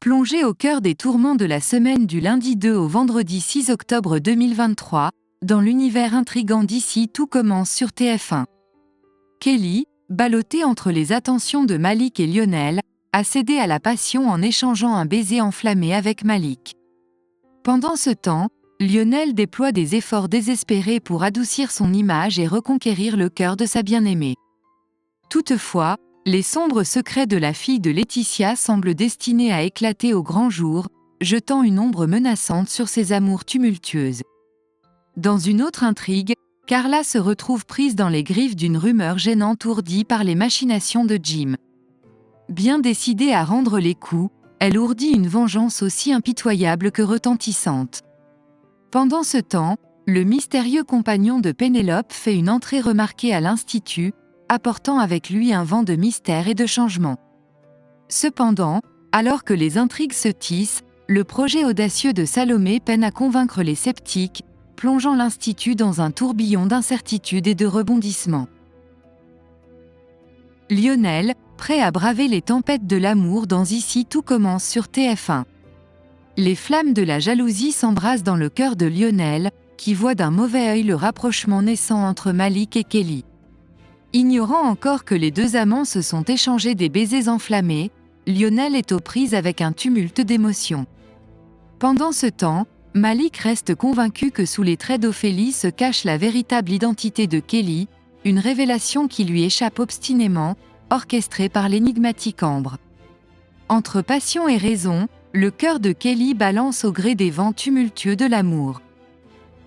Plongée au cœur des tourments de la semaine du lundi 2 au vendredi 6 octobre 2023, dans l'univers intrigant d'ici tout commence sur TF1. Kelly, ballottée entre les attentions de Malik et Lionel, a cédé à la passion en échangeant un baiser enflammé avec Malik. Pendant ce temps, Lionel déploie des efforts désespérés pour adoucir son image et reconquérir le cœur de sa bien-aimée. Toutefois, les sombres secrets de la fille de Laetitia semblent destinés à éclater au grand jour, jetant une ombre menaçante sur ses amours tumultueuses. Dans une autre intrigue, Carla se retrouve prise dans les griffes d'une rumeur gênante ourdie par les machinations de Jim. Bien décidée à rendre les coups, elle ourdit une vengeance aussi impitoyable que retentissante. Pendant ce temps, le mystérieux compagnon de Pénélope fait une entrée remarquée à l'Institut, apportant avec lui un vent de mystère et de changement. Cependant, alors que les intrigues se tissent, le projet audacieux de Salomé peine à convaincre les sceptiques, plongeant l'Institut dans un tourbillon d'incertitudes et de rebondissements. Lionel, prêt à braver les tempêtes de l'amour dans Ici tout commence sur TF1. Les flammes de la jalousie s'embrasent dans le cœur de Lionel, qui voit d'un mauvais œil le rapprochement naissant entre Malik et Kelly. Ignorant encore que les deux amants se sont échangés des baisers enflammés, Lionel est aux prises avec un tumulte d'émotions. Pendant ce temps, Malik reste convaincu que sous les traits d'Ophélie se cache la véritable identité de Kelly, une révélation qui lui échappe obstinément, orchestrée par l'énigmatique Ambre. Entre passion et raison, le cœur de Kelly balance au gré des vents tumultueux de l'amour.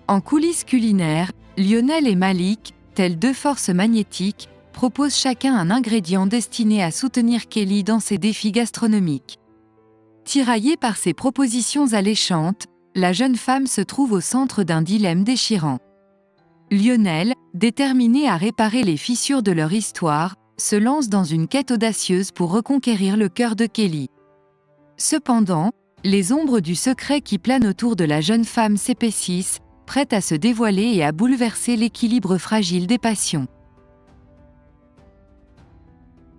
En coulisses culinaires, Lionel et Malik, telles deux forces magnétiques, proposent chacun un ingrédient destiné à soutenir Kelly dans ses défis gastronomiques. Tiraillée par ces propositions alléchantes, la jeune femme se trouve au centre d'un dilemme déchirant. Lionel, déterminé à réparer les fissures de leur histoire, se lance dans une quête audacieuse pour reconquérir le cœur de Kelly. Cependant, les ombres du secret qui planent autour de la jeune femme s'épaississent, prête à se dévoiler et à bouleverser l'équilibre fragile des passions.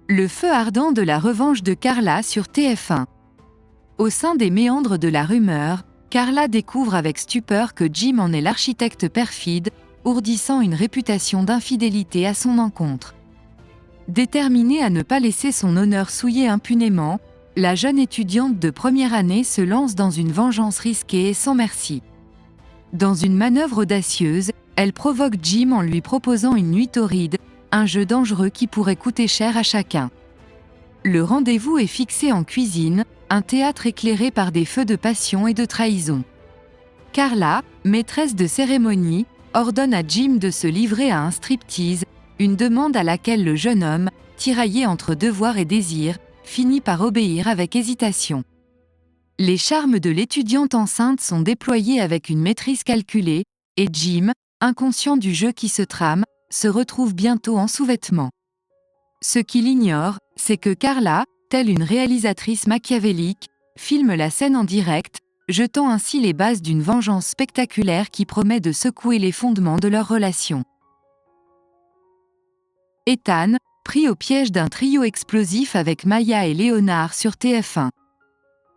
Le feu ardent de la revanche de Carla sur TF1. Au sein des méandres de la rumeur, Carla découvre avec stupeur que Jim en est l'architecte perfide, ourdissant une réputation d'infidélité à son encontre. Déterminée à ne pas laisser son honneur souillé impunément, la jeune étudiante de première année se lance dans une vengeance risquée et sans merci. Dans une manœuvre audacieuse, elle provoque Jim en lui proposant une nuit torride, un jeu dangereux qui pourrait coûter cher à chacun. Le rendez-vous est fixé en cuisine, un théâtre éclairé par des feux de passion et de trahison. Carla, maîtresse de cérémonie, ordonne à Jim de se livrer à un striptease, une demande à laquelle le jeune homme, tiraillé entre devoir et désir, finit par obéir avec hésitation. Les charmes de l'étudiante enceinte sont déployés avec une maîtrise calculée, et Jim, inconscient du jeu qui se trame, se retrouve bientôt en sous-vêtements. Ce qu'il ignore, c'est que Carla, telle une réalisatrice machiavélique, filme la scène en direct, jetant ainsi les bases d'une vengeance spectaculaire qui promet de secouer les fondements de leur relation. Ethan, pris au piège d'un trio explosif avec Maya et Léonard sur TF1.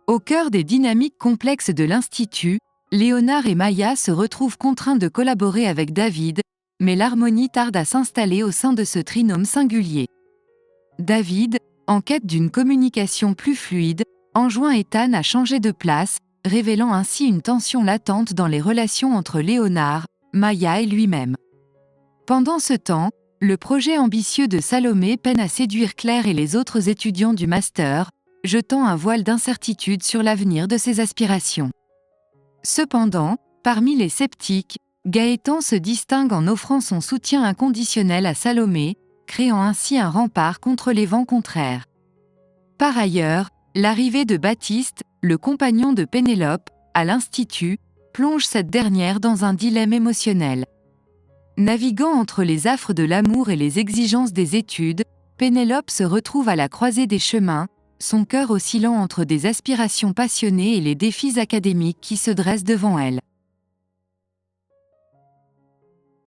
Au cœur des dynamiques complexes de l'Institut, Léonard et Maya se retrouvent contraints de collaborer avec David, mais l'harmonie tarde à s'installer au sein de ce trinôme singulier. David, en quête d'une communication plus fluide, enjoint Ethan à changer de place, révélant ainsi une tension latente dans les relations entre Léonard, Maya et lui-même. Pendant ce temps, le projet ambitieux de Salomé peine à séduire Claire et les autres étudiants du master, jetant un voile d'incertitude sur l'avenir de ses aspirations. Cependant, parmi les sceptiques, Gaëtan se distingue en offrant son soutien inconditionnel à Salomé, créant ainsi un rempart contre les vents contraires. Par ailleurs, l'arrivée de Baptiste, le compagnon de Pénélope, à l'Institut, plonge cette dernière dans un dilemme émotionnel. Naviguant entre les affres de l'amour et les exigences des études, Pénélope se retrouve à la croisée des chemins, son cœur oscillant entre des aspirations passionnées et les défis académiques qui se dressent devant elle.